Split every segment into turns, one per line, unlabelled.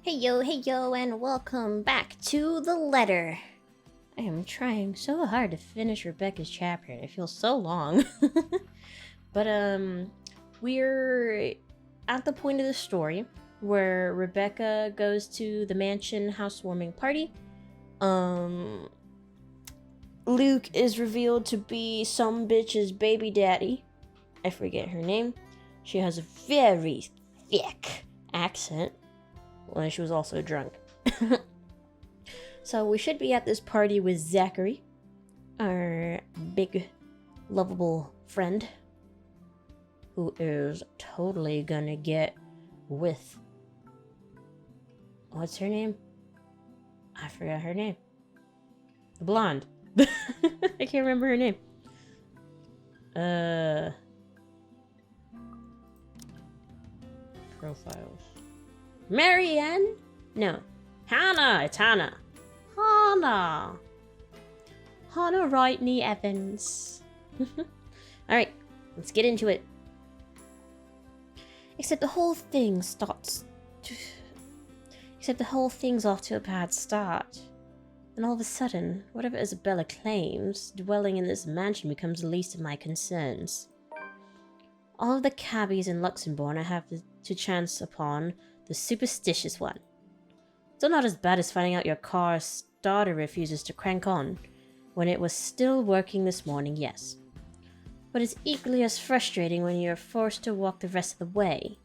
Hey yo, and welcome back to The Letter. I am trying so hard to finish Rebecca's chapter. It feels so long. But, we're at the point of the story where Rebecca goes to the mansion housewarming party. Luke is revealed to be some bitch's baby daddy. I forget her name. She has a very thick accent. Well, she was also drunk. So we should be at this party with Zachary, our big, lovable friend, who is totally gonna get with... What's her name? I forgot her name. The blonde. I can't remember her name. Profiles. Marianne? No. Hannah! It's Hannah. Hannah Rightney Evans. Alright, let's get into it. Except the whole thing's off to a bad start. And all of a sudden, whatever Isabella claims, dwelling in this mansion becomes the least of my concerns. All of the cabbies in Luxembourg I have to chance upon the superstitious one. Still not as bad as finding out your car's starter refuses to crank on when it was still working this morning, yes. But it's equally as frustrating when you're forced to walk the rest of the way.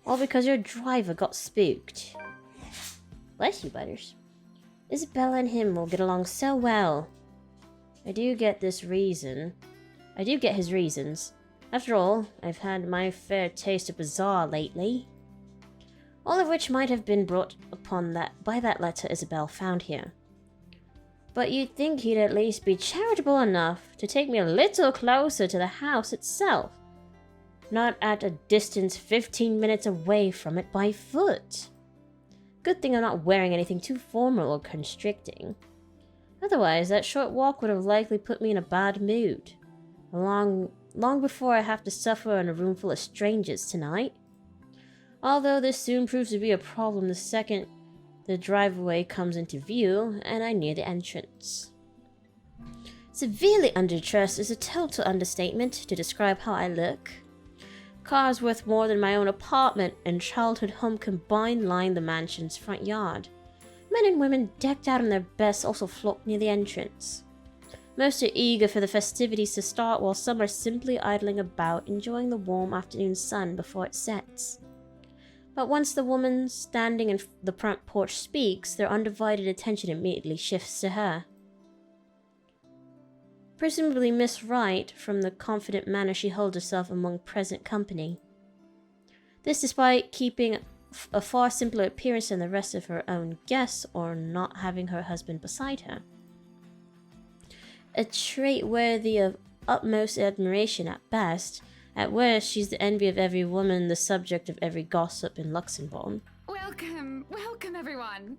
All because your driver got spooked. Bless you, Butters. Isabella and him will get along so well. I do get his reasons. After all, I've had my fair taste of bazaar lately. All of which might have been brought upon by that letter Isabel found here. But you'd think he'd at least be charitable enough to take me a little closer to the house itself, not at a distance 15 minutes away from it by foot. Good thing I'm not wearing anything too formal or constricting. Otherwise, that short walk would have likely put me in a bad mood. Long before I have to suffer in a room full of strangers tonight. Although this soon proves to be a problem the second the driveway comes into view and I near the entrance. Severely underdressed is a total understatement to describe how I look. Cars worth more than my own apartment and childhood home combined line the mansion's front yard. Men and women decked out in their best also flock near the entrance. Most are eager for the festivities to start, while some are simply idling about, enjoying the warm afternoon sun before it sets. But once the woman standing in the front porch speaks, their undivided attention immediately shifts to her. Presumably Miss Wright, from the confident manner she holds herself among present company. This despite keeping a far simpler appearance than the rest of her own guests, or not having her husband beside her. A trait worthy of utmost admiration at best. At worst, she's the envy of every woman, the subject of every gossip in Luxembourg.
Welcome everyone.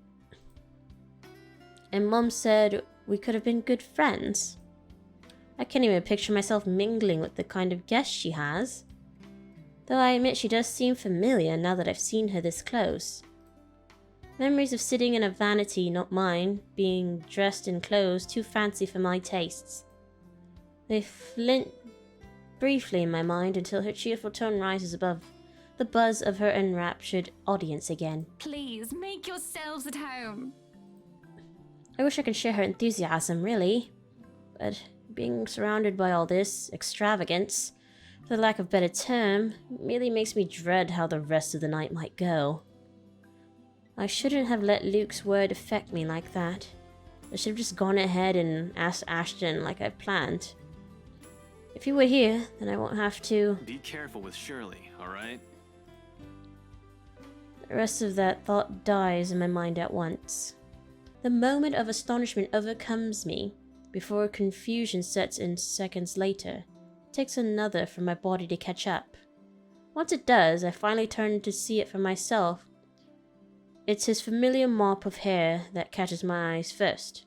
And Mom said we could have been good friends. I can't even picture myself mingling with the kind of guest she has. Though I admit she does seem familiar now that I've seen her this close. Memories of sitting in a vanity, not mine, being dressed in clothes too fancy for my tastes. They flint briefly in my mind until her cheerful tone rises above the buzz of her enraptured audience again.
Please, make yourselves at home.
I wish I could share her enthusiasm, really. But being surrounded by all this extravagance, for the lack of a better term, merely makes me dread how the rest of the night might go. I shouldn't have let Luke's word affect me like that. I should have just gone ahead and asked Ashton like I've planned. If he were here, then I won't have to...
Be careful with Shirley, alright?
The rest of that thought dies in my mind at once. The moment of astonishment overcomes me, before confusion sets in seconds later. It takes another for my body to catch up. Once it does, I finally turn to see it for myself. It's his familiar mop of hair that catches my eyes first.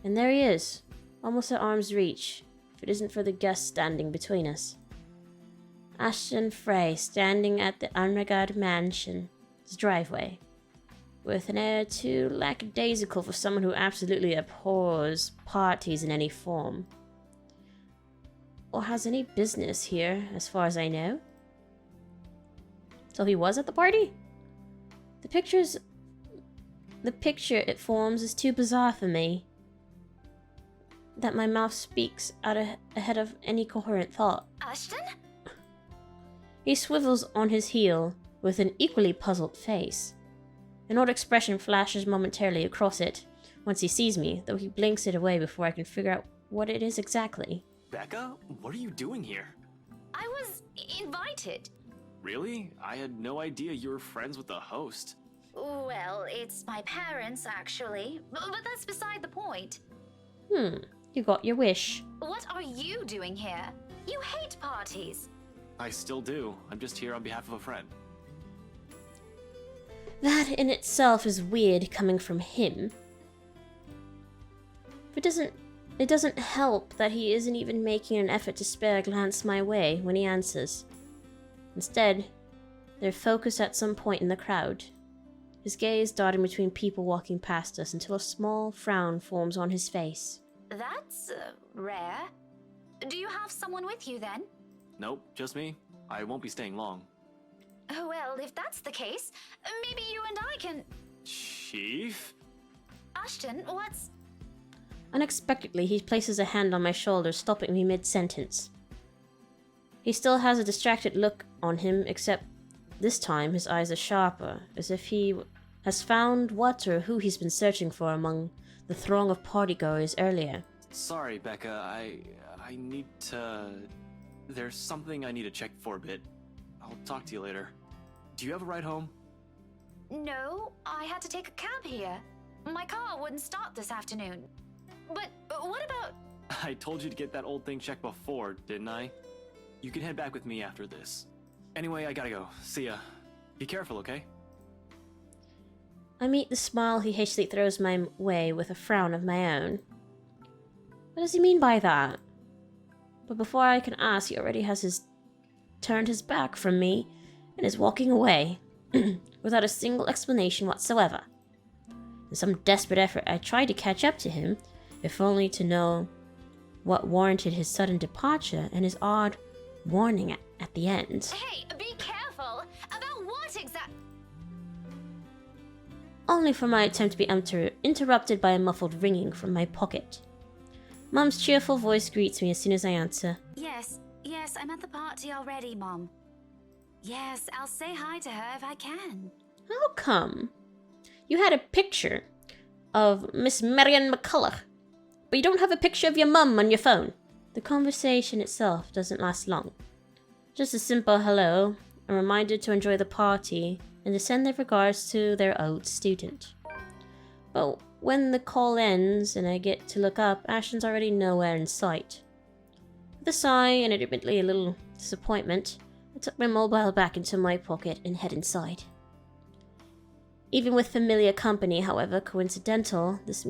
And there he is, almost at arm's reach, if it isn't for the guest standing between us. Ashton Frey standing at the unregarded mansion, his driveway, with an air too lackadaisical for someone who absolutely abhors parties in any form. Or has any business here, as far as I know. So he was at the party? The picture it forms is too bizarre for me, that my mouth speaks ahead of any coherent thought.
Ashton?
He swivels on his heel with an equally puzzled face. An odd expression flashes momentarily across it once he sees me, though he blinks it away before I can figure out what it is exactly.
Becca, what are you doing here?
I was invited.
Really? I had no idea you were friends with the host.
Well, it's my parents, actually. But that's beside the point.
You got your wish.
What are you doing here? You hate parties.
I still do. I'm just here on behalf of a friend.
That in itself is weird coming from him. It doesn't help that he isn't even making an effort to spare a glance my way when he answers. Instead, they're focused at some point in the crowd, his gaze darting between people walking past us until a small frown forms on his face.
That's rare. Do you have someone with you then?
Nope, just me. I won't be staying long.
Oh, well, if that's the case, maybe you and I can...
Chief?
Ashton, what's...
Unexpectedly, he places a hand on my shoulder, stopping me mid-sentence. He still has a distracted look on him, except this time his eyes are sharper, as if he has found what or who he's been searching for among the throng of partygoers earlier.
Sorry, Becca. I need to... There's something I need to check for a bit. I'll talk to you later. Do you have a ride home?
No, I had to take a cab here. My car wouldn't start this afternoon. But what about...
I told you to get that old thing checked before, didn't I? You can head back with me after this. Anyway, I gotta go. See ya. Be careful, okay?
I meet the smile he hastily throws my way with a frown of my own. What does he mean by that? But before I can ask, he already has turned his back from me and is walking away without a single explanation whatsoever. In some desperate effort, I tried to catch up to him, if only to know what warranted his sudden departure and his odd warning at the end.
Hey, be careful! About what exactly?
Only for my attempt to be interrupted by a muffled ringing from my pocket. Mum's cheerful voice greets me as soon as I answer.
Yes, I'm at the party already, Mom. Yes, I'll say hi to her if I can.
How come? You had a picture of Miss Marian McCulloch, but you don't have a picture of your mum on your phone. The conversation itself doesn't last long. Just a simple hello, a reminder to enjoy the party, and to send their regards to their old student. But when the call ends and I get to look up, Ashton's already nowhere in sight. With a sigh and admittedly a little disappointment, I tuck my mobile back into my pocket and head inside. Even with familiar company, however coincidental, this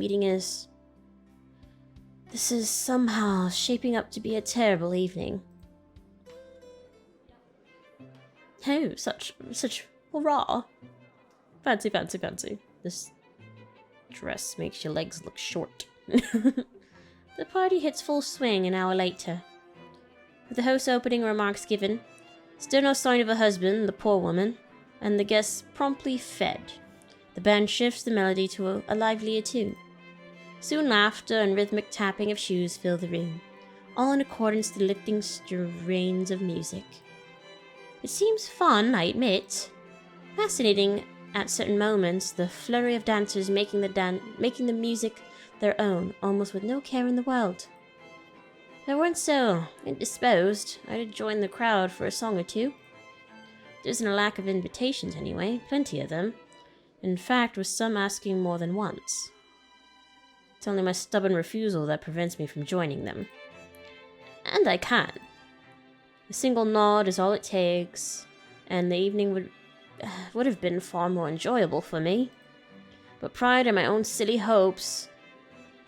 is somehow shaping up to be a terrible evening. Oh, such hurrah! Fancy. This dress makes your legs look short. The party hits full swing an hour later. With the host's opening remarks given, still no sign of a husband, the poor woman, and the guests promptly fed. The band shifts the melody to a livelier tune. Soon laughter and rhythmic tapping of shoes fill the room, all in accordance to the lifting strains of music. It seems fun, I admit. Fascinating at certain moments, the flurry of dancers making the music their own, almost with no care in the world. If I weren't so indisposed, I'd have joined the crowd for a song or two. There isn't a lack of invitations anyway, plenty of them. In fact, with some asking more than once. It's only my stubborn refusal that prevents me from joining them. And I can. A single nod is all it takes, and the evening would have been far more enjoyable for me. But pride in my own silly hopes,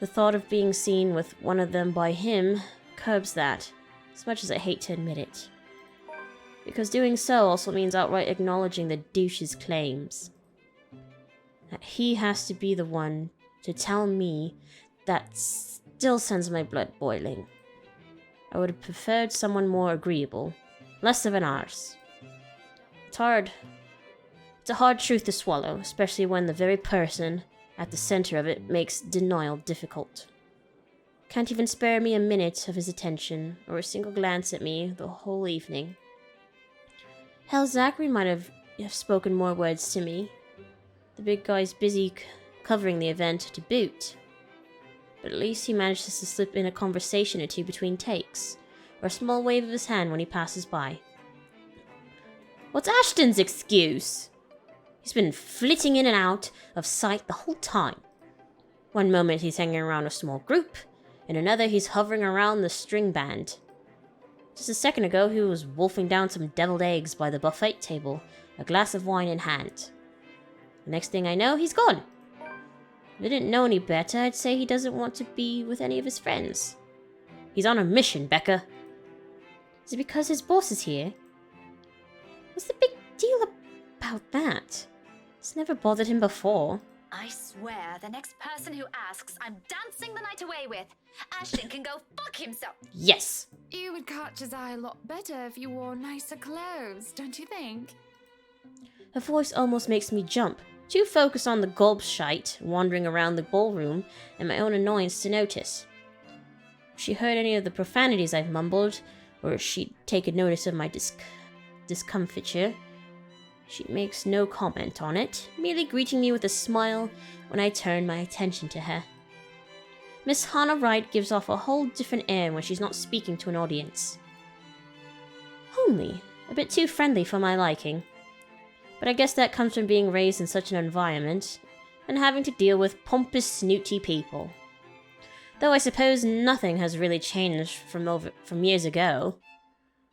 the thought of being seen with one of them by him, curbs that, as much as I hate to admit it. because doing so also means outright acknowledging the douche's claims. That he has to be the one to tell me that still sends my blood boiling. I would have preferred someone more agreeable, less of an arse. It's hard. It's a hard truth to swallow, especially when the very person at the center of it makes denial difficult. Can't even spare me a minute of his attention, or a single glance at me the whole evening. Hell, Zachary might have spoken more words to me. The big guy's busy covering the event to boot. But at least he manages to slip in a conversation or two between takes, or a small wave of his hand when he passes by. What's Ashton's excuse? He's been flitting in and out of sight the whole time. One moment he's hanging around a small group, in another he's hovering around the string band. Just a second ago he was wolfing down some deviled eggs by the buffet table, a glass of wine in hand. The next thing I know, he's gone. If I didn't know any better, I'd say he doesn't want to be with any of his friends. He's on a mission, Becca. Is it because his boss is here? What's the big deal about that? It's never bothered him before.
I swear, the next person who asks, I'm dancing the night away with. Ashton can go fuck himself.
Yes!
You would catch his eye a lot better if you wore nicer clothes, don't you think?
Her voice almost makes me jump, too focused on the gobshite wandering around the ballroom and my own annoyance to notice. If she heard any of the profanities I've mumbled, or she'd taken notice of my discomfiture, she makes no comment on it, merely greeting me with a smile when I turn my attention to her. Miss Hannah Wright gives off a whole different air when she's not speaking to an audience. Homely, a bit too friendly for my liking. But I guess that comes from being raised in such an environment, and having to deal with pompous, snooty people. Though I suppose nothing has really changed from years ago.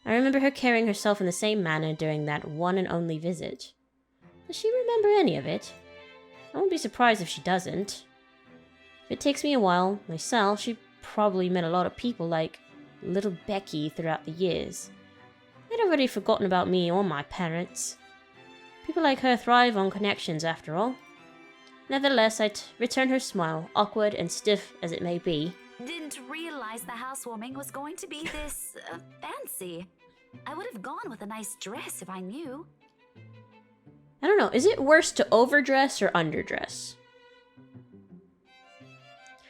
I remember her carrying herself in the same manner during that one and only visit. Does she remember any of it? I won't be surprised if she doesn't. If it takes me a while, myself, she probably met a lot of people like little Becky throughout the years. I'd already forgotten about me or my parents. People like her thrive on connections, after all. Nevertheless, I'd return her smile, awkward and stiff as it may be.
Didn't realize the housewarming was going to be this fancy. I would have gone with a nice dress if I knew.
I don't know, is it worse to overdress or underdress?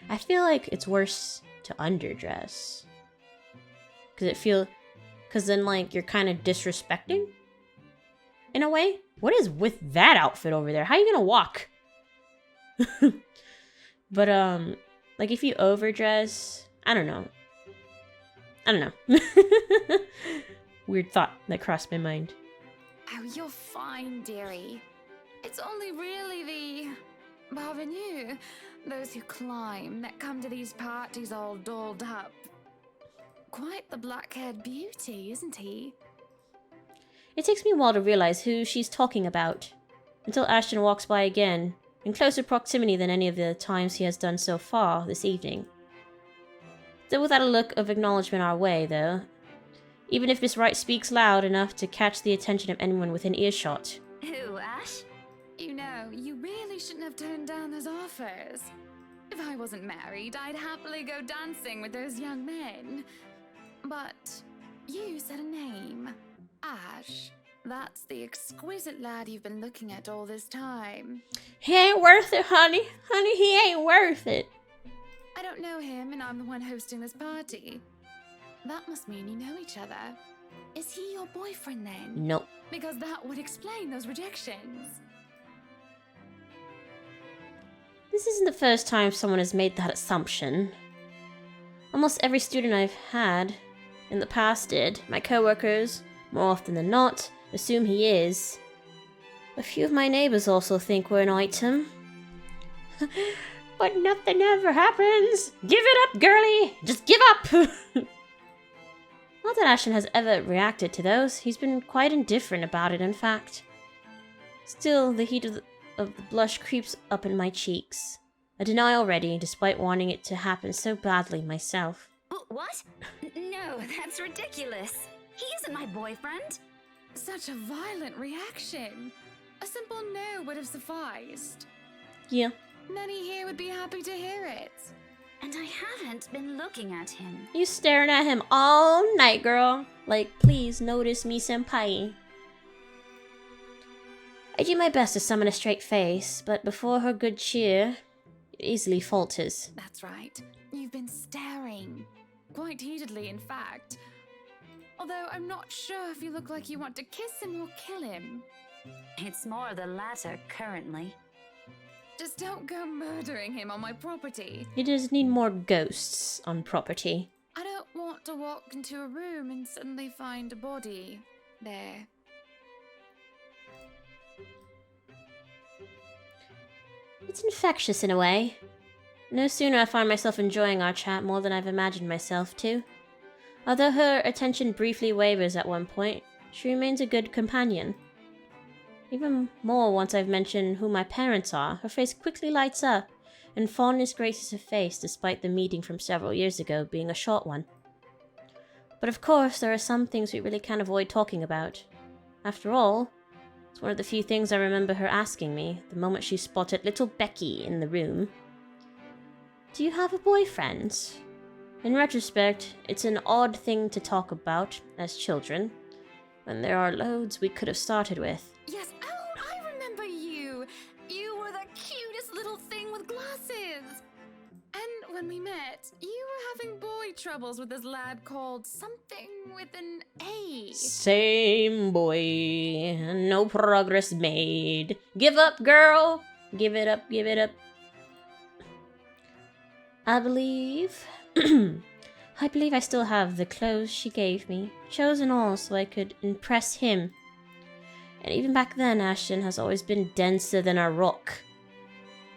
I feel like it's worse to underdress. Cause then like you're kind of disrespecting? In a way? What is with that outfit over there? How are you gonna walk? But like if you overdress, I don't know. Weird thought that crossed my mind.
Oh, you're fine, dearie. It's only really the parvenu, those who climb, that come to these parties all dolled up. Quite the black-haired beauty, isn't he?
It takes me a while to realize who she's talking about, until Ashton walks by again, in closer proximity than any of the times he has done so far this evening. Still without a look of acknowledgement our way, though, even if Miss Wright speaks loud enough to catch the attention of anyone within earshot.
Who, Ash?
You know, you really shouldn't have turned down those offers. If I wasn't married, I'd happily go dancing with those young men. But you said a name. Ash. That's the exquisite lad you've been looking at all this time.
He ain't worth it, honey. Honey, he ain't worth it.
I don't know him, and I'm the one hosting this party. That must mean you know each other. Is he your boyfriend then?
Nope.
Because that would explain those rejections.
This isn't the first time someone has made that assumption. Almost every student I've had in the past did. My coworkers, more often than not, assume he is. A few of my neighbors also think we're an item. But nothing ever happens. Give it up, girlie. Just give up. Not that Ashton has ever reacted to those. He's been quite indifferent about it, in fact. Still, the heat of the blush creeps up in my cheeks. I deny already, despite wanting it to happen so badly myself.
What? No, that's ridiculous. He isn't my boyfriend.
Such a violent reaction. A simple no would have sufficed.
Yeah.
Many here would be happy to hear it.
And I haven't been looking at him.
You staring at him all night, girl. Like, please notice me, senpai. I do my best to summon a straight face, but before her good cheer, it easily falters.
That's right. You've been staring. Quite heatedly, in fact. Although I'm not sure if you look like you want to kiss him or kill him.
It's more the latter currently.
Just don't go murdering him on my property.
You just need more ghosts on property.
I don't want to walk into a room and suddenly find a body there.
It's infectious in a way. No sooner I find myself enjoying our chat more than I've imagined myself to. Although her attention briefly wavers at one point, she remains a good companion. Even more once I've mentioned who my parents are, her face quickly lights up, and fondness graces her face despite the meeting from several years ago being a short one. But of course, there are some things we really can't avoid talking about. After all, it's one of the few things I remember her asking me the moment she spotted little Becky in the room. Do you have a boyfriend? In retrospect, it's an odd thing to talk about as children, when there are loads we could have started with.
Yes, oh, I remember you! You were the cutest little thing with glasses! And when we met, you were having boy troubles with this lad called something with an A.
Same boy, no progress made. Give up, girl! Give it up, give it up. I believe I still have the clothes she gave me, chosen all so I could impress him. And even back then, Ashton has always been denser than a rock.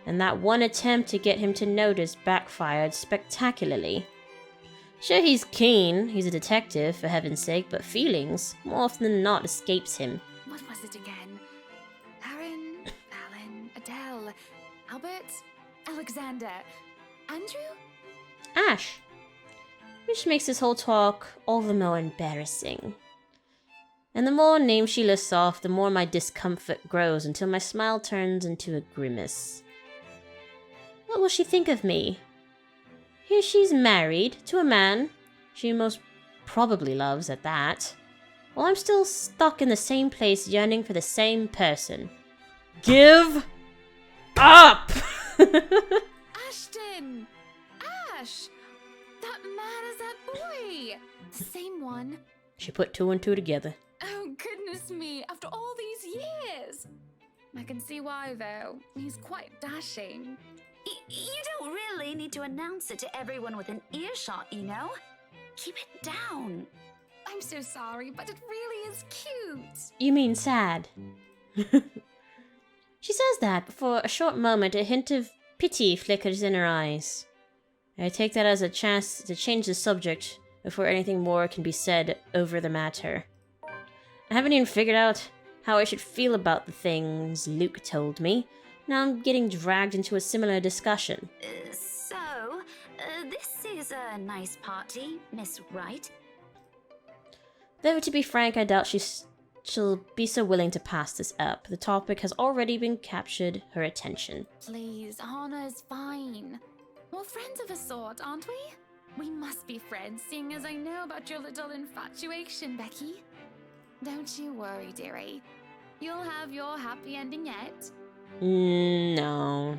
And that one attempt to get him to notice backfired spectacularly. Sure, he's keen, he's a detective, for heaven's sake, but feelings, more often than not, escapes him.
What was it again? Aaron, Alan, Adele, Albert, Alexander, Andrew?
Ash. Which makes this whole talk all the more embarrassing. And the more names she lists off, the more my discomfort grows until my smile turns into a grimace. What will she think of me? Here she's married to a man she most probably loves at that, while I'm still stuck in the same place yearning for the same person. Give up!
Ashton! Ash! That man is that boy! The same one.
She put two and two together.
Oh, goodness me, after all these years! I can see why, though. He's quite dashing.
You don't really need to announce it to everyone within earshot, you know? Keep it down.
I'm so sorry, but it really is cute.
You mean sad? She says that, but for a short moment a hint of pity flickers in her eyes. I take that as a chance to change the subject before anything more can be said over the matter. I haven't even figured out how I should feel about the things Luke told me. Now I'm getting dragged into a similar discussion.
This is a nice party, Miss Wright.
Though, to be frank, I doubt she'll be so willing to pass this up. The topic has already been captured her attention.
Please, Anna's fine. We're friends of a sort, aren't we? We must be friends, seeing as I know about your little infatuation, Becky. Don't you worry, dearie. You'll have your happy ending yet.
No.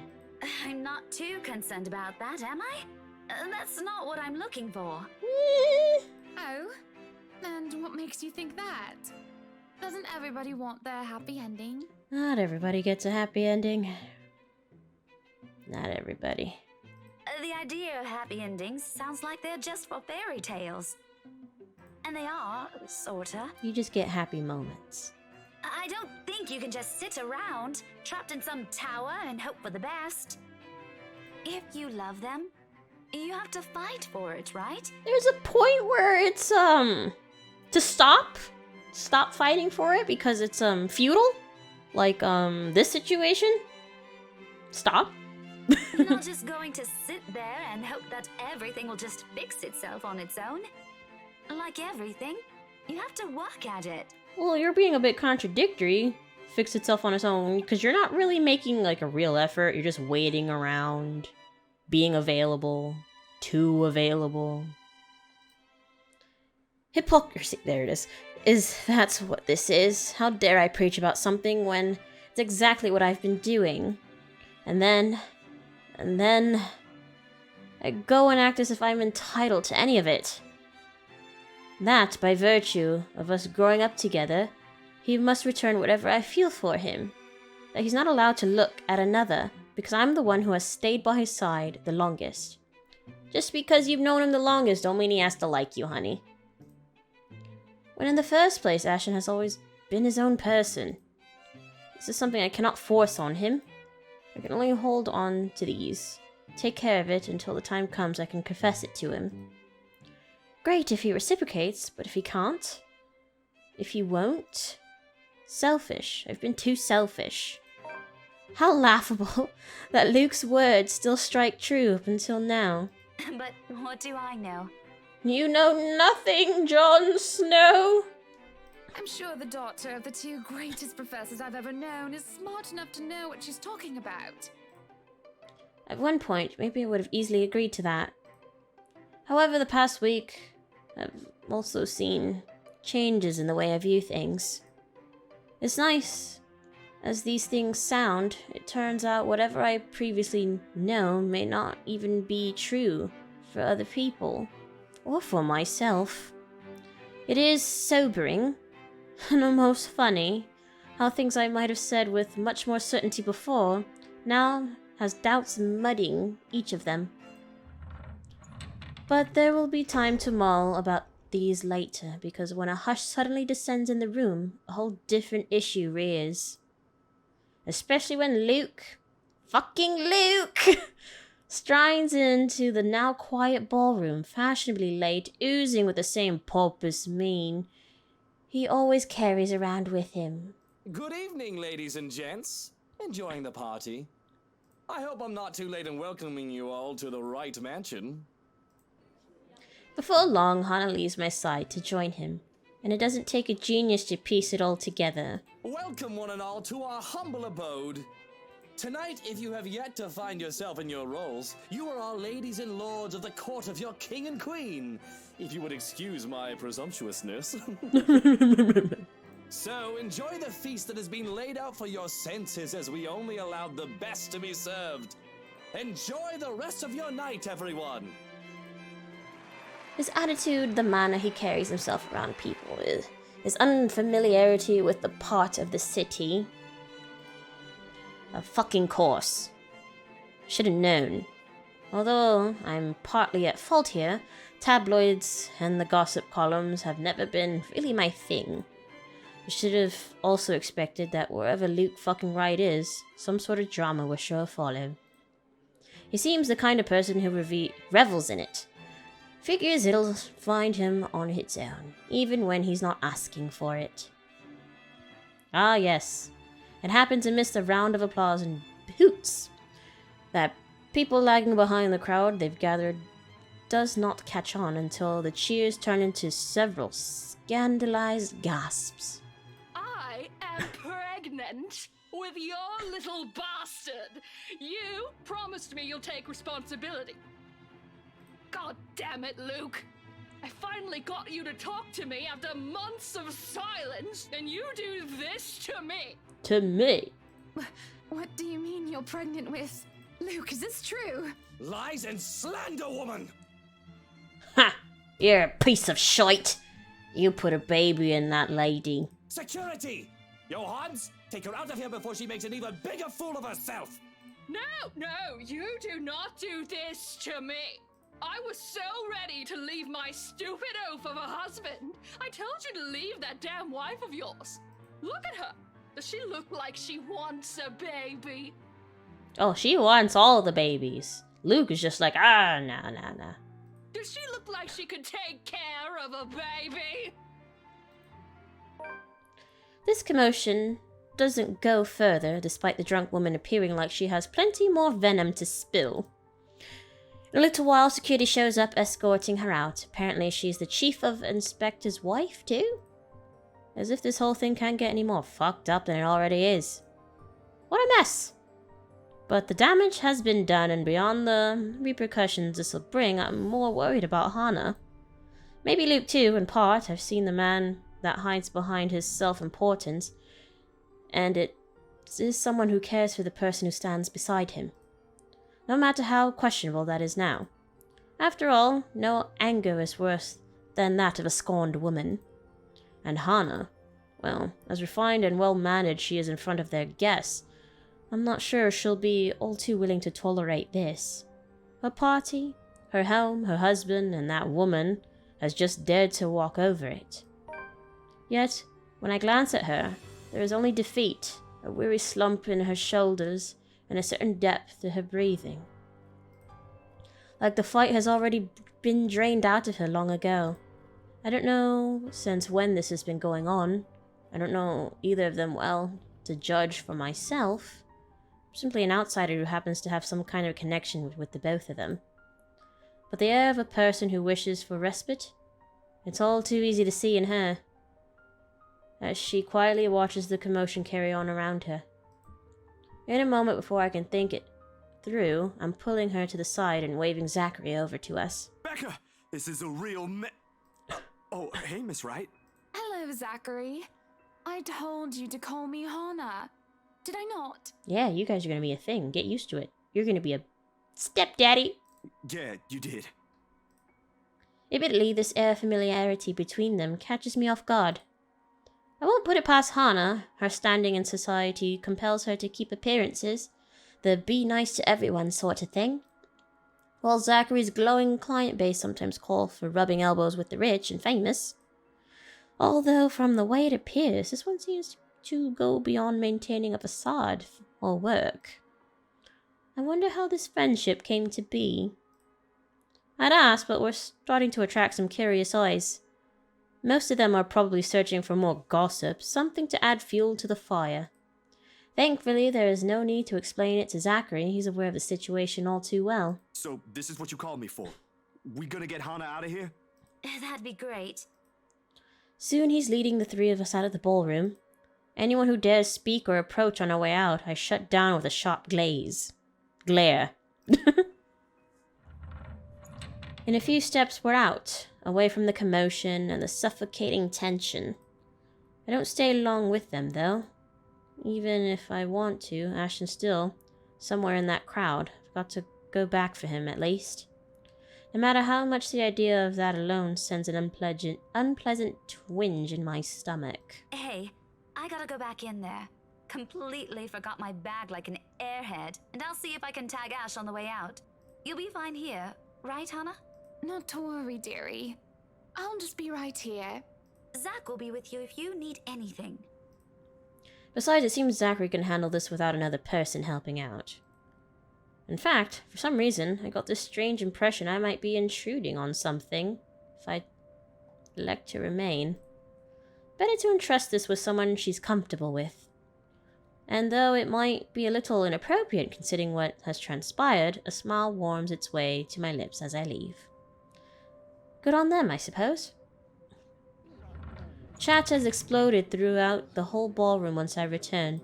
I'm not too concerned about that, am I? That's not what I'm looking for.
Oh? And what makes you think that? Doesn't everybody want their happy ending?
Not everybody gets a happy ending. Not everybody.
The idea of happy endings sounds like they're just for fairy tales. And they are, sorta.
You just get happy moments.
I don't think you can just sit around, trapped in some tower and hope for the best. If you love them, you have to fight for it, right?
There's a point where it's, to stop fighting for it because it's, futile. Like, this situation. Stop.
You're not just going to sit there and hope that everything will just fix itself on its own. Like everything, you have to work at it.
Well, you're being a bit contradictory. Fix itself on its own, because you're not really making like a real effort. You're just waiting around, being available, too available. Hypocrisy, there it is. That's what this is? How dare I preach about something when it's exactly what I've been doing? And then I go and act as if I'm entitled to any of it. That, by virtue of us growing up together, he must return whatever I feel for him. That he's not allowed to look at another, because I'm the one who has stayed by his side the longest. Just because you've known him the longest don't mean he has to like you, honey. When in the first place, Ashen has always been his own person. This is something I cannot force on him. I can only hold on to these. Take care of it until the time comes I can confess it to him. Great if he reciprocates, but if he can't? If he won't? Selfish. I've been too selfish. How laughable that Luke's words still strike true up until now.
But what do I know?
You know nothing, Jon Snow!
I'm sure the daughter of the two greatest professors I've ever known is smart enough to know what she's talking about.
At one point, maybe I would have easily agreed to that. However, the past week, I've also seen changes in the way I view things. It's nice. As these things sound, it turns out whatever I previously known may not even be true for other people, or for myself. It is sobering, and almost funny, how things I might have said with much more certainty before, now has doubts mudding each of them. But there will be time to mull about these later, because when a hush suddenly descends in the room, a whole different issue rears. Especially when fucking Luke, strides into the now quiet ballroom, fashionably late, oozing with the same pompous mien he always carries around with him.
Good evening, ladies and gents. Enjoying the party? I hope I'm not too late in welcoming you all to the right mansion.
Before long, Hana leaves my side to join him, and it doesn't take a genius to piece it all together.
Welcome one and all to our humble abode. Tonight, if you have yet to find yourself in your roles, you are our ladies and lords of the court of your king and queen, if you would excuse my presumptuousness. So, enjoy the feast that has been laid out for your senses as we only allowed the best to be served. Enjoy the rest of your night, everyone!
His attitude, the manner he carries himself around people, his unfamiliarity with the part of the city. Of fucking course. Should have known. Although I'm partly at fault here, tabloids and the gossip columns have never been really my thing. I should have also expected that wherever Luke fucking Wright is, some sort of drama will sure follow. He seems the kind of person who revels in it. Figures it'll find him on its own, even when he's not asking for it. Ah yes, it happens amidst a round of applause and hoots. That people lagging behind the crowd they've gathered does not catch on until the cheers turn into several scandalized gasps.
I am pregnant with your little bastard. You promised me you'll take responsibility. God damn it, Luke. I finally got you to talk to me after months of silence, and you do this to me.
To me?
What do you mean you're pregnant with? Luke, is this true?
Lies and slander, woman!
Ha! You're a piece of shite. You put a baby in that lady.
Security! Johans, take her out of here before she makes an even bigger fool of herself!
No, you do not do this to me. I was so ready to leave my stupid oaf of a husband. I told you to leave that damn wife of yours. Look at her. Does she look like she wants a baby?
Oh, she wants all the babies. Luke is just like, nah.
Does she look like she could take care of a baby?
This commotion doesn't go further, despite the drunk woman appearing like she has plenty more venom to spill. In a little while, security shows up, escorting her out. Apparently, she's the chief of inspector's wife, too? As if this whole thing can't get any more fucked up than it already is. What a mess! But the damage has been done, and beyond the repercussions this will bring, I'm more worried about Hana. Maybe Luke too, in part. I've seen the man that hides behind his self-importance, and it is someone who cares for the person who stands beside him. No matter how questionable that is now. After all, no anger is worse than that of a scorned woman. And Hana, well, as refined and well-mannered she is in front of their guests, I'm not sure she'll be all too willing to tolerate this. Her party, her home, her husband, and that woman has just dared to walk over it. Yet, when I glance at her, there is only defeat, a weary slump in her shoulders, and a certain depth to her breathing. Like the fight has already been drained out of her long ago. I don't know since when this has been going on. I don't know either of them well to judge for myself. I'm simply an outsider who happens to have some kind of connection with the both of them. But the air of a person who wishes for respite, it's all too easy to see in her, as she quietly watches the commotion carry on around her. In a moment, before I can think it through, I'm pulling her to the side and waving Zachary over to us.
Becca, this is a real oh, hey, Miss Wright.
Hello, Zachary. I told you to call me Hana. Did I not?
Yeah, you guys are gonna be a thing. Get used to it. You're gonna be a stepdaddy.
Yeah, you did.
Admittedly, this air of familiarity between them catches me off guard. I won't put it past Hana. Her standing in society compels her to keep appearances, the be nice to everyone sort of thing. While Zachary's glowing client base sometimes call for rubbing elbows with the rich and famous. Although, from the way it appears, this one seems to go beyond maintaining a facade or work. I wonder how this friendship came to be. I'd ask, but we're starting to attract some curious eyes. Most of them are probably searching for more gossip, something to add fuel to the fire. Thankfully, there is no need to explain it to Zachary. He's aware of the situation all too well.
So, this is what you called me for. We gonna get Hana out of here?
That'd be great.
Soon he's leading the three of us out of the ballroom. Anyone who dares speak or approach on our way out, I shut down with a sharp glare. In a few steps, we're out, away from the commotion and the suffocating tension. I don't stay long with them, though. Even if I want to, Ashton's still somewhere in that crowd. I've got to go back for him, at least. No matter how much the idea of that alone sends an unpleasant twinge in my stomach.
Hey, I gotta go back in there. Completely forgot my bag like an airhead, and I'll see if I can tag Ash on the way out. You'll be fine here, right, Hana?
Not to worry, dearie. I'll just be right here.
Zach will be with you if you need anything.
Besides, it seems Zachary can handle this without another person helping out. In fact, for some reason, I got this strange impression I might be intruding on something if I elect to remain. Better to entrust this with someone she's comfortable with. And though it might be a little inappropriate considering what has transpired, a smile warms its way to my lips as I leave. Good on them, I suppose. Chat has exploded throughout the whole ballroom once I return.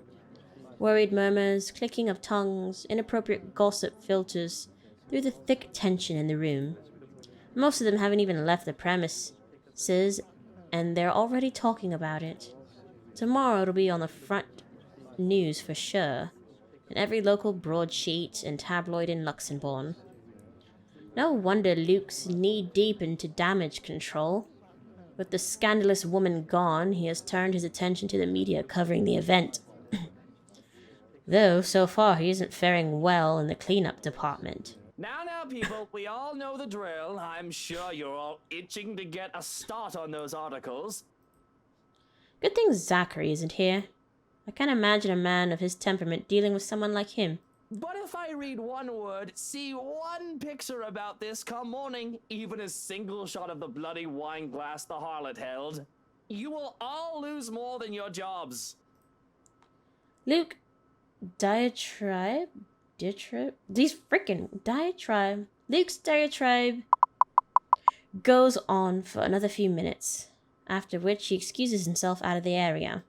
Worried murmurs, clicking of tongues, inappropriate gossip filters through the thick tension in the room. Most of them haven't even left the premises, and they're already talking about it. Tomorrow it'll be on the front news for sure, in every local broadsheet and tabloid in Luxembourg. No wonder Luke's knee-deep into damage control. With the scandalous woman gone, he has turned his attention to the media covering the event. Though, so far, he isn't faring well in the cleanup department.
Now, people, we all know the drill. I'm sure you're all itching to get a start on those articles.
Good thing Zachary isn't here. I can't imagine a man of his temperament dealing with someone like him.
But if I read one word, see one picture about this come morning, even a single shot of the bloody wine glass the harlot held, you will all lose more than your jobs.
Luke, diatribe? Luke's diatribe goes on for another few minutes. after which he excuses himself out of the area.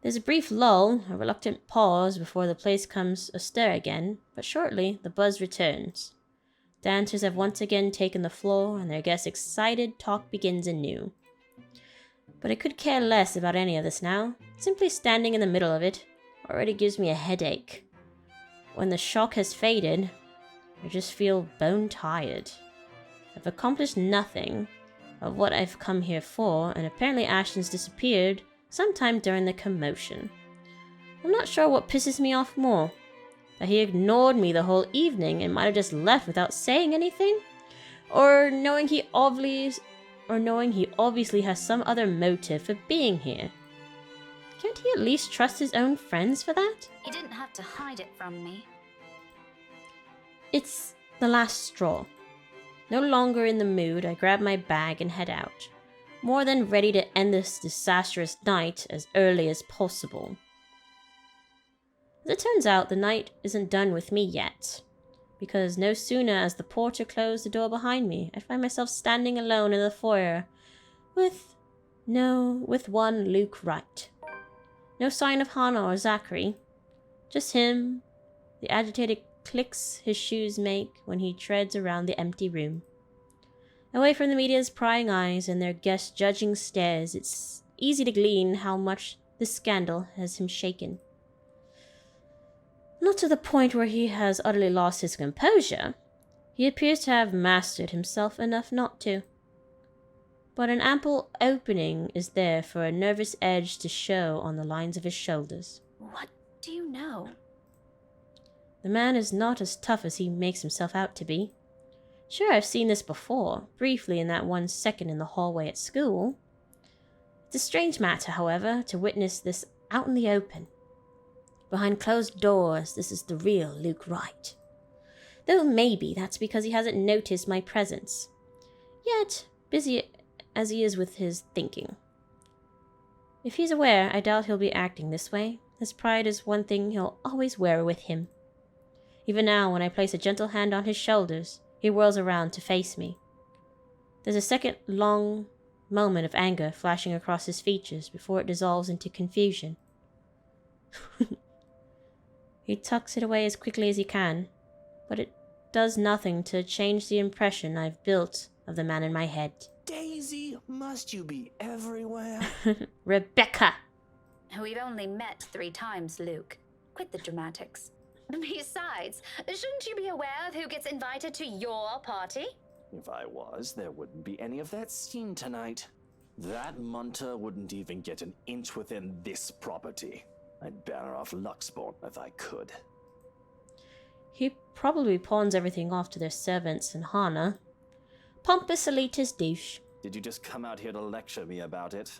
There's a brief lull, a reluctant pause before the place comes astir again, but shortly the buzz returns. Dancers have once again taken the floor, and their guests' excited talk begins anew. But I could care less about any of this now. Simply standing in the middle of it already gives me a headache. When the shock has faded, I just feel bone tired. I've accomplished nothing of what I've come here for, and apparently Ashton's disappeared sometime during the commotion. I'm not sure what pisses me off more. That he ignored me the whole evening and might have just left without saying anything? Or knowing he obviously has some other motive for being here. Can't he at least trust his own friends for that?
He didn't have to hide it from me.
It's the last straw. No longer in the mood, I grab my bag and head out, more than ready to end this disastrous night as early as possible. As it turns out, the night isn't done with me yet, because no sooner as the porter closed the door behind me, I find myself standing alone in the foyer with one Luke Wright. No sign of Hannah or Zachary, just him, the agitated clicks his shoes make when he treads around the empty room. Away from the media's prying eyes and their guests' judging stares, it's easy to glean how much this scandal has him shaken. Not to the point where he has utterly lost his composure. He appears to have mastered himself enough not to. But an ample opening is there for a nervous edge to show on the lines of his shoulders.
What do you know?
The man is not as tough as he makes himself out to be. Sure, I've seen this before, briefly in that 1 second in the hallway at school. It's a strange matter, however, to witness this out in the open. Behind closed doors, this is the real Luke Wright. Though maybe that's because he hasn't noticed my presence. Yet, busy as he is with his thinking. If he's aware, I doubt he'll be acting this way. His pride is one thing he'll always wear with him. Even now, when I place a gentle hand on his shoulders, he whirls around to face me. There's a second long moment of anger flashing across his features before it dissolves into confusion. He tucks it away as quickly as he can, but it does nothing to change the impression I've built of the man in my head.
Daisy, must you be everywhere?
Rebecca!
We've only met 3 times, Luke. Quit the dramatics. Besides, shouldn't you be aware of who gets invited to your party?
If I was, there wouldn't be any of that scene tonight. That munter wouldn't even get an inch within this property. I'd ban her off Luxborn if I could.
He probably pawns everything off to their servants and Hannah. Pompous elitist douche.
Did you just come out here to lecture me about it?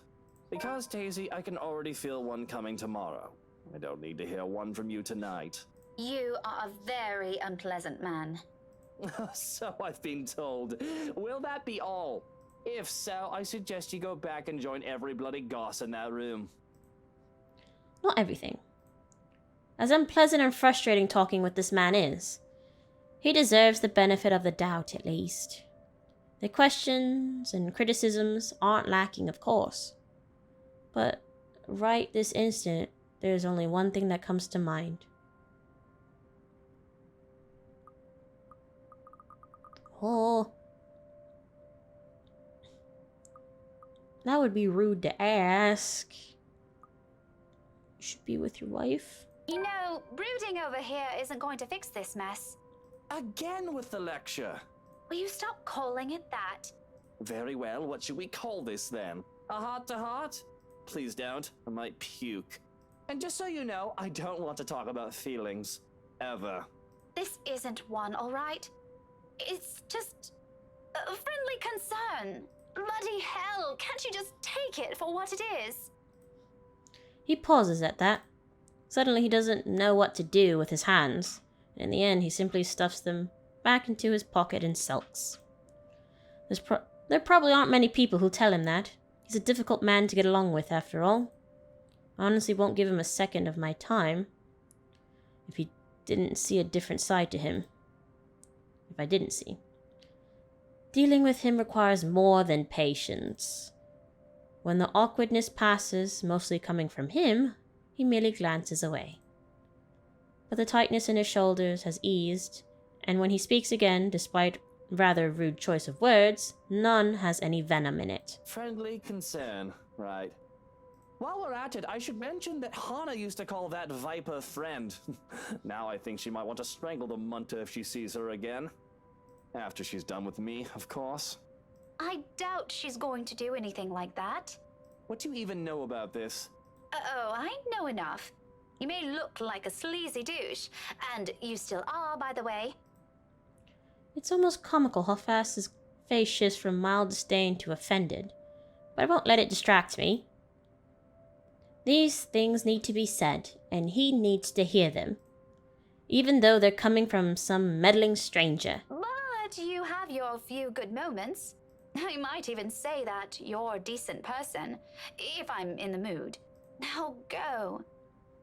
Because, Daisy, I can already feel one coming tomorrow. I don't need to hear one from you tonight.
You are a very unpleasant man.
So I've been told. Will that be all? If so, I suggest you go back and join every bloody goss in that room.
Not everything. As unpleasant and frustrating talking with this man is, he deserves the benefit of the doubt at least. The questions and criticisms aren't lacking, of course. But right this instant, there's only one thing that comes to mind. Oh. That would be rude to ask. You should be with your wife.
You know, brooding over here isn't going to fix this mess.
Again with the lecture.
Will you stop calling it that?
Very well, what should we call this then? A heart-to-heart? Please don't, I might puke. And just so you know, I don't want to talk about feelings. Ever.
This isn't one, all right? It's just a friendly concern. Bloody hell, can't you just take it for what it is?
He pauses at that. Suddenly he doesn't know what to do with his hands. In the end, he simply stuffs them back into his pocket and sulks. There probably aren't many people who'll tell him that. He's a difficult man to get along with, after all. I honestly won't give him a second of my time if he didn't see a different side to him. If I didn't see. Dealing with him requires more than patience. When the awkwardness passes, mostly coming from him, he merely glances away. But the tightness in his shoulders has eased, and when he speaks again, despite rather rude choice of words, none has any venom in it.
Friendly concern, right. While we're at it, I should mention that Hana used to call that viper friend. Now I think she might want to strangle the Munta if she sees her again. After she's done with me, of course.
I doubt she's going to do anything like that.
What do you even know about this?
Oh, I know enough. You may look like a sleazy douche, and you still are, by the way.
It's almost comical how fast his face shifts from mild disdain to offended, but I won't let it distract me. These things need to be said, and he needs to hear them, even though they're coming from some meddling stranger.
But you have your few good moments. I might even say that you're a decent person, if I'm in the mood. Now go.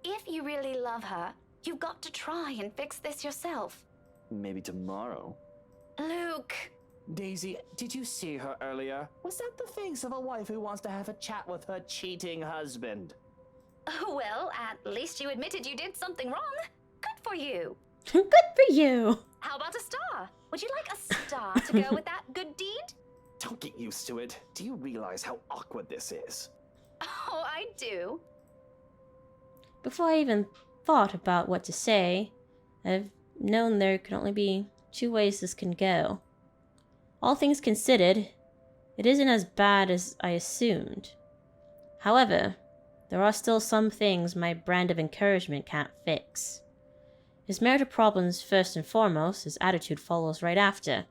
If you really love her, you've got to try and fix this yourself.
Maybe tomorrow.
Luke!
Daisy, did you see her earlier? Was that the face of a wife who wants to have a chat with her cheating husband?
Oh, well, at least you admitted you did something wrong. Good for you.
Good for you!
How about a star? Would you like a star to go with that good deed?
Don't get used to it. Do you realize how awkward this is?
Oh, I do.
Before I even thought about what to say, I've known there can only be two ways this can go. All things considered, it isn't as bad as I assumed. However, there are still some things my brand of encouragement can't fix. His marital problems first and foremost, his attitude follows right after.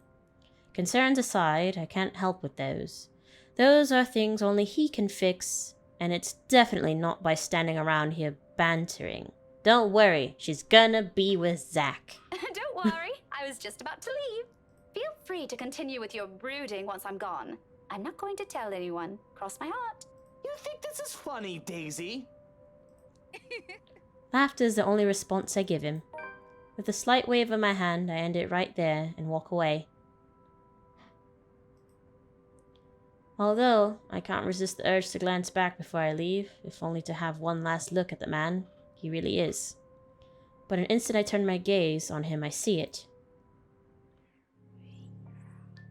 Concerns aside, I can't help with those. Those are things only he can fix, and it's definitely not by standing around here bantering. Don't worry, she's gonna be with Zack.
Don't worry, I was just about to leave. Feel free to continue with your brooding once I'm gone. I'm not going to tell anyone. Cross my heart.
You think this is funny, Daisy?
Laughter is the only response I give him. With a slight wave of my hand, I end it right there and walk away. Although, I can't resist the urge to glance back before I leave, if only to have one last look at the man he really is. But an instant I turn my gaze on him, I see it.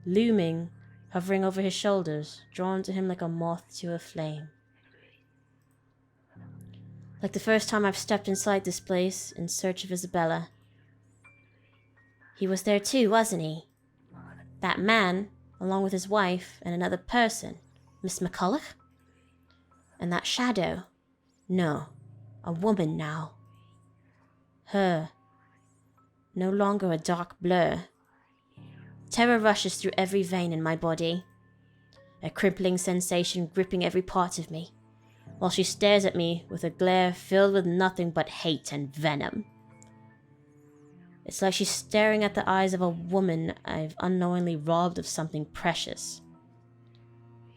Looming, hovering over his shoulders, drawn to him like a moth to a flame. Like the first time I've stepped inside this place in search of Isabella. He was there too, wasn't he? That man, along with his wife and another person, Miss McCulloch? And that shadow? No, a woman now. Her. No longer a dark blur. Terror rushes through every vein in my body. A crippling sensation gripping every part of me, while she stares at me with a glare filled with nothing but hate and venom. It's like she's staring at the eyes of a woman I've unknowingly robbed of something precious.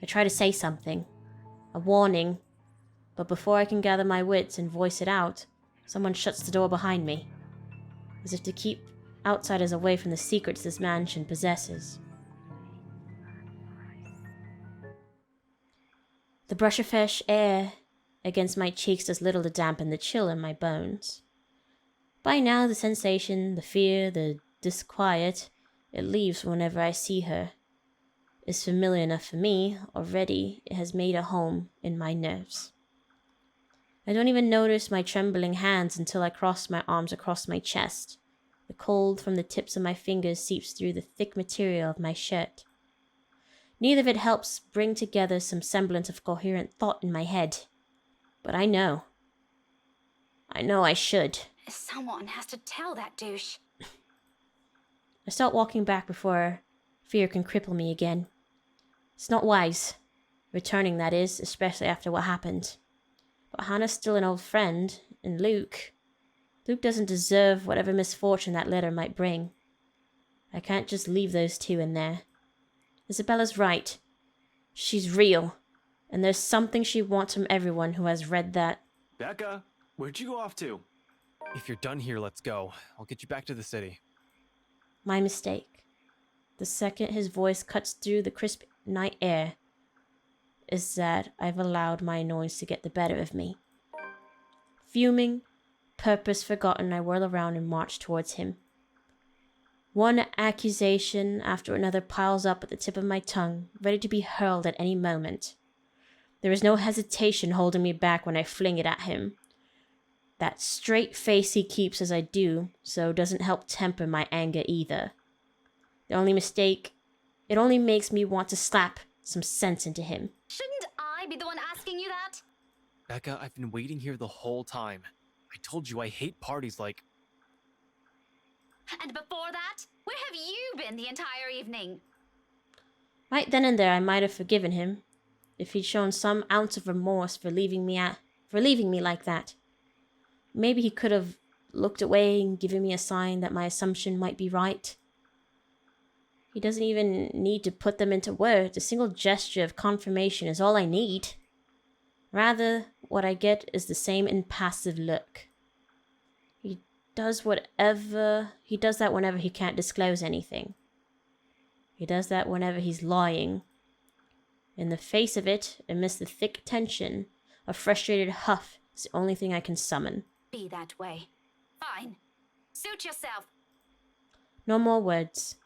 I try to say something, a warning, but before I can gather my wits and voice it out, someone shuts the door behind me, as if to keep outsiders away from the secrets this mansion possesses. The brush of fresh air against my cheeks does little to dampen the chill in my bones. By now, the sensation, the fear, the disquiet it leaves whenever I see her is familiar enough for me. Already, it has made a home in my nerves. I don't even notice my trembling hands until I cross my arms across my chest. The cold from the tips of my fingers seeps through the thick material of my shirt. Neither of it helps bring together some semblance of coherent thought in my head. But I know I should.
Someone has to tell that douche.
I start walking back before fear can cripple me again. It's not wise. Returning, that is, especially after what happened. But Hannah's still an old friend, and Luke doesn't deserve whatever misfortune that letter might bring. I can't just leave those two in there. Isabella's right. She's real, and there's something she wants from everyone who has read that.
Becca, where'd you go off to?
If you're done here, let's go. I'll get you back to the city.
My mistake. The second his voice cuts through the crisp night air, is that I've allowed my annoyance to get the better of me. Fuming, purpose forgotten, I whirl around and march towards him. One accusation after another piles up at the tip of my tongue, ready to be hurled at any moment. There is no hesitation holding me back when I fling it at him. That straight face he keeps as I do so doesn't help temper my anger either. The only mistake, it only makes me want to slap some sense into him.
Shouldn't I be the one asking you that?
Becca, I've been waiting here the whole time. I told you I hate parties like...
And before that, where have you been the entire evening?
Right then and there, I might have forgiven him if he'd shown some ounce of remorse for leaving me like that. Maybe he could have looked away and given me a sign that my assumption might be right. He doesn't even need to put them into words. A single gesture of confirmation is all I need. Rather, what I get is the same impassive look. He does that whenever he can't disclose anything. He does that whenever he's lying. In the face of it, amidst the thick tension, a frustrated huff is the only thing I can summon.
Be that way. Fine. Suit yourself.
No more words.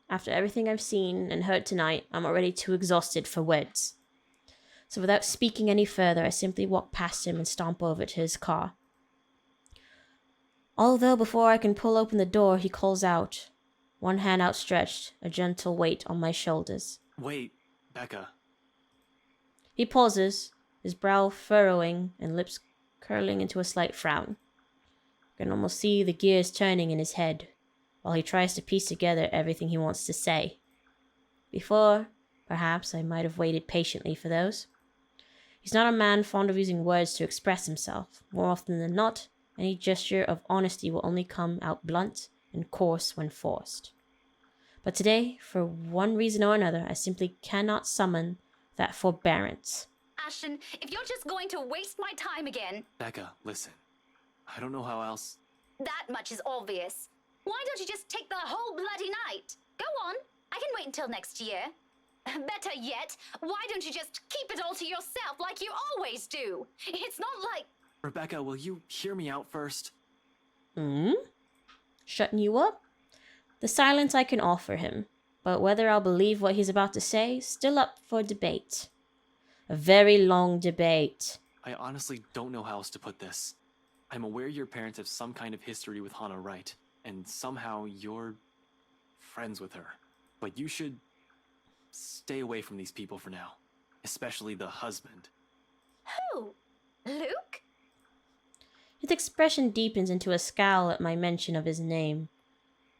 After everything I've seen and heard tonight, I'm already too exhausted for words. So without speaking any further, I simply walk past him and stomp over to his car. Although before I can pull open the door, he calls out, one hand outstretched, a gentle weight on my shoulders.
Wait, Becca.
He pauses, his brow furrowing and lips curling into a slight frown. I can almost see the gears turning in his head, while he tries to piece together everything he wants to say. Before, perhaps, I might have waited patiently for those. He's not a man fond of using words to express himself. More often than not, any gesture of honesty will only come out blunt and coarse when forced. But today, for one reason or another, I simply cannot summon that forbearance.
Ashton, if you're just going to waste my time again...
Becca, listen. I don't know how else...
That much is obvious. Why don't you just take the whole bloody night? Go on. I can wait until next year. Better yet, why don't you just keep it all to yourself like you always do? It's not like...
Rebecca, will you hear me out first?
Shutting you up? The silence I can offer him, but whether I'll believe what he's about to say, still up for debate. A very long debate.
I honestly don't know how else to put this. I'm aware your parents have some kind of history with Hannah Wright, and somehow you're friends with her. But you should stay away from these people for now, especially the husband.
Who? Luke?
His expression deepens into a scowl at my mention of his name.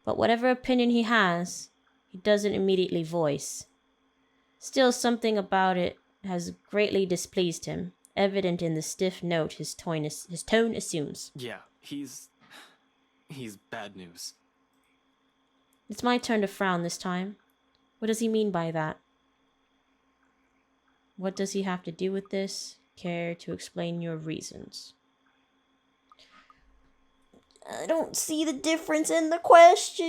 But whatever opinion he has, he doesn't immediately voice. Still, something about it has greatly displeased him, evident in the stiff note his tone assumes.
Yeah, he's bad news.
It's my turn to frown this time. What does he mean by that? What does he have to do with this? Care to explain your reasons? I don't see the difference in the questions.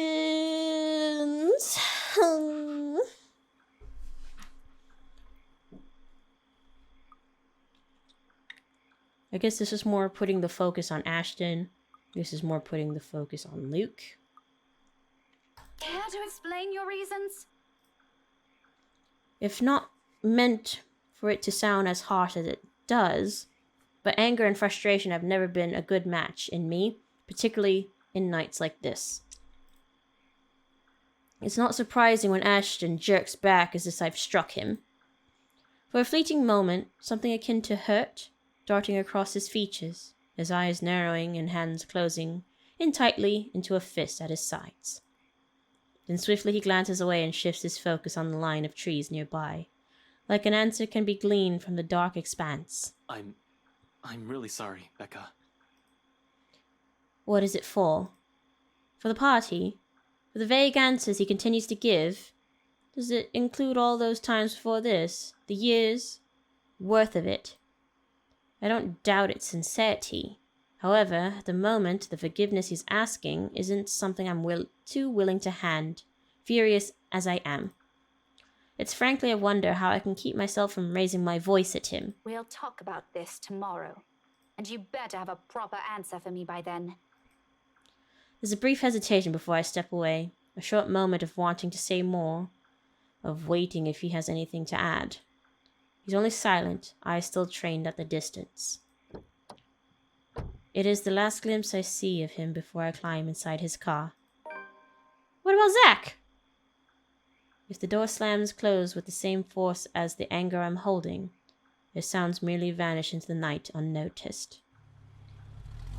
I guess this is more putting the focus on Ashton. This is more putting the focus on Luke.
Care to explain your reasons?
If not meant for it to sound as harsh as it does, but anger and frustration have never been a good match in me, particularly in nights like this. It's not surprising when Ashton jerks back as if I've struck him. For a fleeting moment, something akin to hurt darting across his features, his eyes narrowing and hands closing in tightly into a fist at his sides. Then swiftly he glances away and shifts his focus on the line of trees nearby, like an answer can be gleaned from the dark expanse.
I'm really sorry, Becca.
What is it for? For the party? For the vague answers he continues to give? Does it include all those times before this? The years worth of it? I don't doubt its sincerity. However, at the moment, the forgiveness he's asking isn't something I'm too willing to hand, furious as I am. It's frankly a wonder how I can keep myself from raising my voice at him.
We'll talk about this tomorrow. And you better have a proper answer for me by then.
There's a brief hesitation before I step away, a short moment of wanting to say more, of waiting if he has anything to add. He's only silent, eyes still trained at the distance. It is the last glimpse I see of him before I climb inside his car. What about Zach? If the door slams closed with the same force as the anger I'm holding, their sounds merely vanish into the night unnoticed.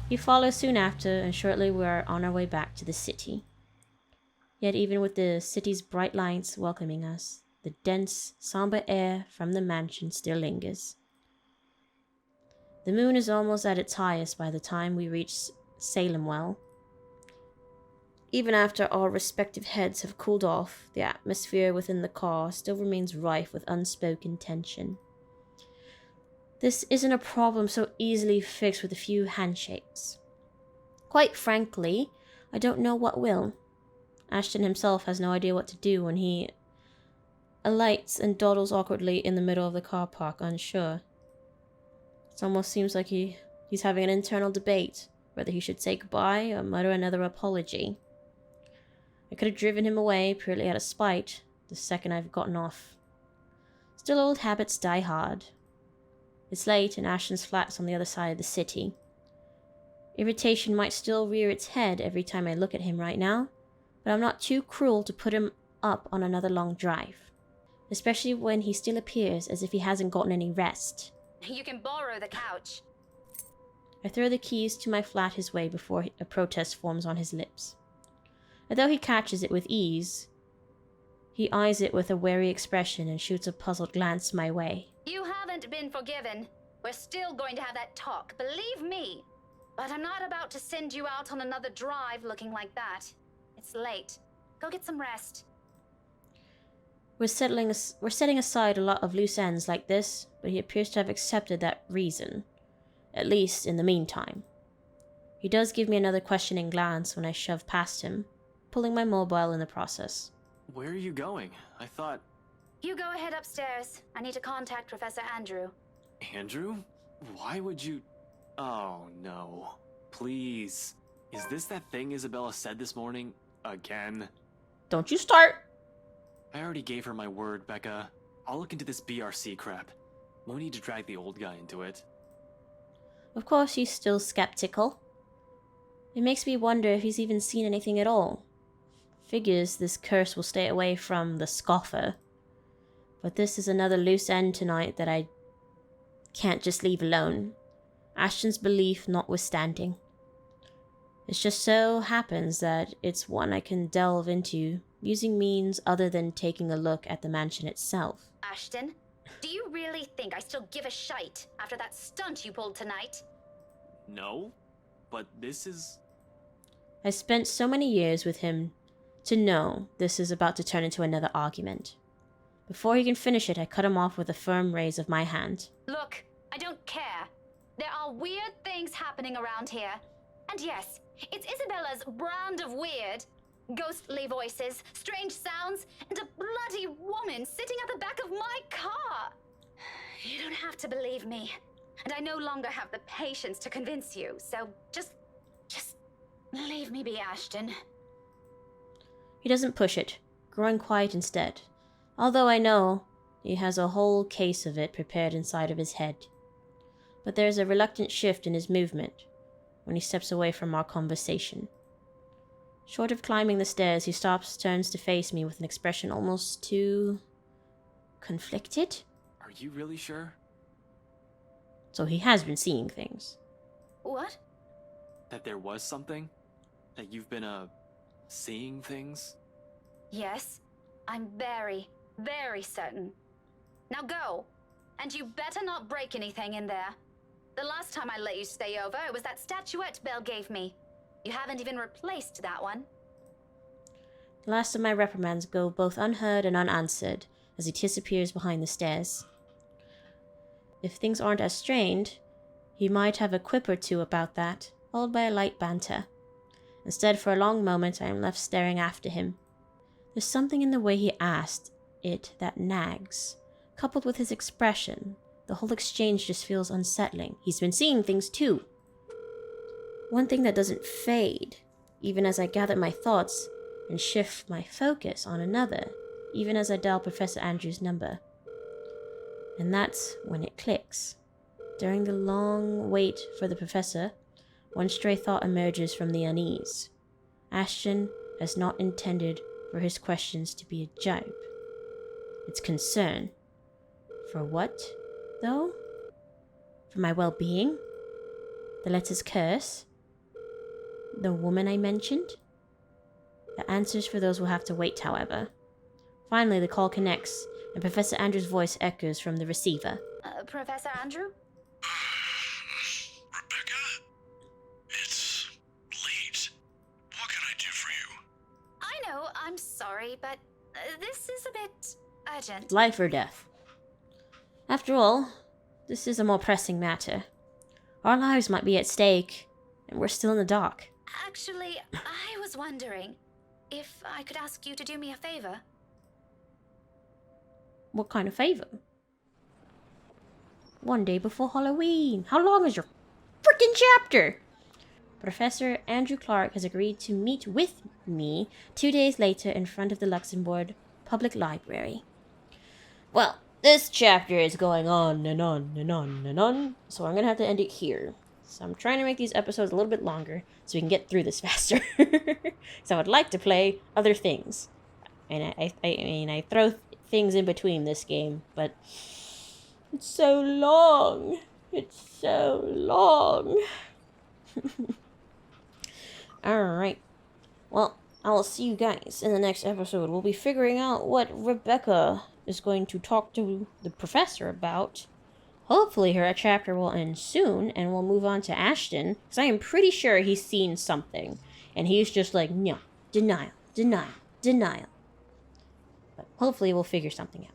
He follows soon after, and shortly we are on our way back to the city. Yet even with the city's bright lights welcoming us, the dense, somber air from the mansion still lingers. The moon is almost at its highest by the time we reach Salemwell. Even after our respective heads have cooled off, the atmosphere within the car still remains rife with unspoken tension. This isn't a problem so easily fixed with a few handshakes. Quite frankly, I don't know what will. Ashton himself has no idea what to do when he alights and dawdles awkwardly in the middle of the car park, unsure. It almost seems like he's having an internal debate, whether he should say goodbye or mutter another apology. I could have driven him away purely out of spite the second I've gotten off. Still, old habits die hard. It's late and Ashton's flat's on the other side of the city. Irritation might still rear its head every time I look at him right now, but I'm not too cruel to put him up on another long drive. Especially when he still appears as if he hasn't gotten any rest.
You can borrow the couch.
I throw the keys to my flat his way before a protest forms on his lips. Although he catches it with ease, he eyes it with a wary expression and shoots a puzzled glance my way.
You haven't been forgiven. We're still going to have that talk, believe me. But I'm not about to send you out on another drive looking like that. It's late. Go get some rest.
We're setting aside a lot of loose ends like this, but he appears to have accepted that reason, at least in the meantime. He does give me another questioning glance when I shove past him, pulling my mobile in the process.
Where are you going? I thought...
You go ahead upstairs. I need to contact Professor Andrew.
Andrew? Why would you... Oh, no. Please. Is this that thing Isabella said this morning? Again?
Don't you start!
I already gave her my word, Becca. I'll look into this BRC crap. No need to drag the old guy into it.
Of course, he's still skeptical. It makes me wonder if he's even seen anything at all. Figures this curse will stay away from the scoffer. But this is another loose end tonight that I can't just leave alone. Ashton's belief notwithstanding. It just so happens that it's one I can delve into using means other than taking a look at the mansion itself.
Ashton, do you really think I still give a shite after that stunt you pulled tonight?
No, but this is...
I spent so many years with him to know this is about to turn into another argument. Before he can finish it, I cut him off with a firm raise of my hand.
Look, I don't care. There are weird things happening around here. And yes, it's Isabella's brand of weird. Ghostly voices, strange sounds, and a bloody woman sitting at the back of my car. You don't have to believe me. And I no longer have the patience to convince you, so just leave me be, Ashton.
He doesn't push it, growing quiet instead, although I know he has a whole case of it prepared inside of his head. But there's a reluctant shift in his movement when he steps away from our conversation. Short of climbing the stairs, he stops, turns to face me with an expression almost too... conflicted?
Are you really sure?
So he has been seeing things.
What?
That there was something? That you've been, seeing things?
Yes, I'm very, very certain. Now go, and you better not break anything in there. The last time I let you stay over, it was that statuette Belle gave me. You haven't even replaced that one.
The last of my reprimands go both unheard and unanswered as he disappears behind the stairs. If things aren't as strained, he might have a quip or two about that, followed by a light banter. Instead, for a long moment, I am left staring after him. There's something in the way he asked it that nags. Coupled with his expression, the whole exchange just feels unsettling. He's been seeing things too. One thing that doesn't fade, even as I gather my thoughts and shift my focus on another, even as I dial Professor Andrews' number. And that's when it clicks. During the long wait for the professor, one stray thought emerges from the unease. Ashton has not intended for his questions to be a jibe. It's concern. For what, though? For my well-being? The letter's curse? The woman I mentioned? The answers for those will have to wait, however. Finally, the call connects, and Professor Andrews' voice echoes from the receiver.
Professor Andrew?
Rebecca? It's late. What can I do for you?
I know, I'm sorry, but this is a bit urgent.
Life or death. After all, this is a more pressing matter. Our lives might be at stake, and we're still in the dark.
Actually, I was wondering if I could ask you to do me a favor.
What kind of favor? One day before Halloween. How long is your freaking chapter? Professor Andrew Clark has agreed to meet with me 2 days later in front of the Luxembourg Public Library. Well, this chapter is going on and on and on and on, so I'm gonna have to end it here. So I'm trying to make these episodes a little bit longer so we can get through this faster. So I would like to play other things. And I mean, I throw things in between this game, but it's so long. It's so long. Alright. Well, I will see you guys in the next episode. We'll be figuring out what Rebecca is going to talk to the professor about. Hopefully her chapter will end soon, and we'll move on to Ashton, because I am pretty sure he's seen something. And he's just like, no, denial, denial, denial. But hopefully we'll figure something out.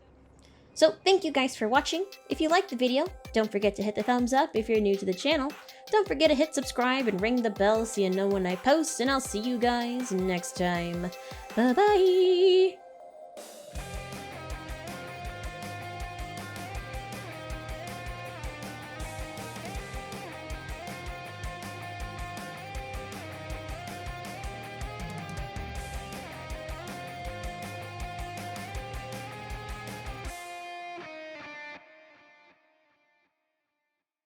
So, thank you guys for watching. If you liked the video, don't forget to hit the thumbs up if you're new to the channel. Don't forget to hit subscribe and ring the bell so you know when I post, and I'll see you guys next time. Bye-bye!